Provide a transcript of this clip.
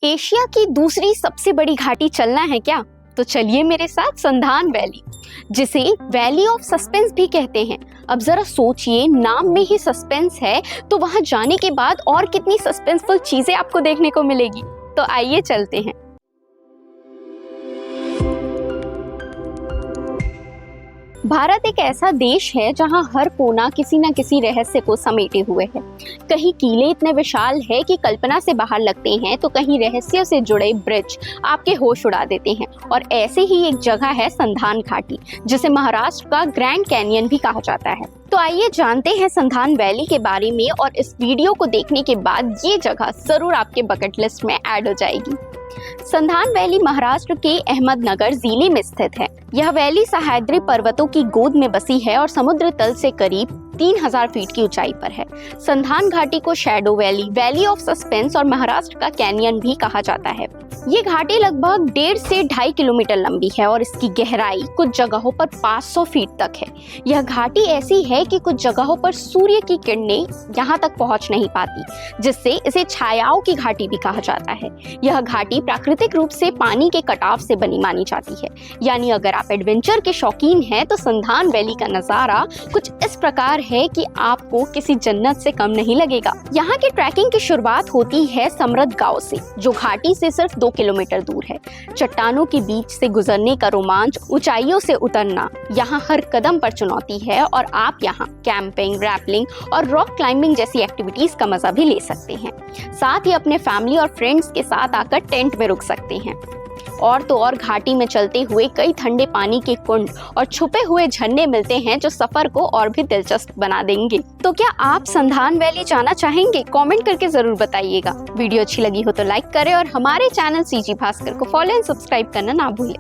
Asia की दूसरी सबसे बड़ी घाटी चलना है क्या? तो चलिए मेरे साथ संधान वैली, जिसे वैली ऑफ सस्पेंस भी कहते हैं। अब जरा सोचिए, नाम में ही सस्पेंस है तो वहां जाने के बाद और कितनी सस्पेंसफुल चीजें आपको देखने को मिलेगी। तो आइए चलते हैं। भारत एक ऐसा देश है जहां हर कोना किसी न किसी रहस्य को समेटे हुए है। कहीं किले इतने विशाल है कि कल्पना से बाहर लगते हैं, तो कहीं रहस्यों से जुड़े ब्रिज आपके होश उड़ा देते हैं। और ऐसे ही एक जगह है संधान घाटी, जिसे महाराष्ट्र का ग्रैंड कैनियन भी कहा जाता है। तो आइए जानते हैं संधान वैली के बारे में, और इस वीडियो को देखने के बाद ये जगह जरूर आपके बकेट लिस्ट में ऐड हो जाएगी। संधान वैली महाराष्ट्र के अहमदनगर जिले में स्थित है। यह वैली सह्याद्री पर्वतों की गोद में बसी है और समुद्र तल से करीब 3000 फीट की ऊंचाई पर है। संधान घाटी को shadow valley, valley of suspense और महाराष्ट्र का कैनियन भी कहा जाता है। ये घाटी लगभग 1.5 से 2.5 किलोमीटर लंबी है और इसकी गहराई कुछ जगहों पर 500 फीट तक है। यह घाटी ऐसी है कि कुछ जगहों पर सूर्य की किरणें यहाँ तक पहुँच नहीं पाती, जिससे इसे छायाओं की घाटी भी कहा जाता है। यह घाटी प्राकृतिक रूप से पानी के कटाव से बनी मानी जाती है। यानी अगर आप एडवेंचर के शौकीन हैं तो संधान वैली का नजारा कुछ इस प्रकार है कि आपको किसी जन्नत से कम नहीं लगेगा। यहाँ की ट्रैकिंग की शुरुआत होती है समृद्ध गांव से, जो घाटी से सिर्फ 2 किलोमीटर दूर है। चट्टानों के बीच से गुजरने का रोमांच, ऊंचाइयों से उतरना यहाँ हर कदम पर चुनौती है, और आप यहाँ कैंपिंग, रैपलिंग और रॉक क्लाइंबिंग जैसी एक्टिविटीज का मजा भी ले सकते हैं। साथ ही अपने फैमिली और फ्रेंड्स के साथ आकर टेंट में रुक सकते हैं। और तो और घाटी में चलते हुए कई ठंडे पानी के कुंड और छुपे हुए झरने मिलते हैं, जो सफर को और भी दिलचस्प बना देंगे। तो क्या आप संधान वैली जाना चाहेंगे? कमेंट करके जरूर बताइएगा। वीडियो अच्छी लगी हो तो लाइक करें और हमारे चैनल सीजी भास्कर को फॉलो एंड सब्सक्राइब करना ना भूलें।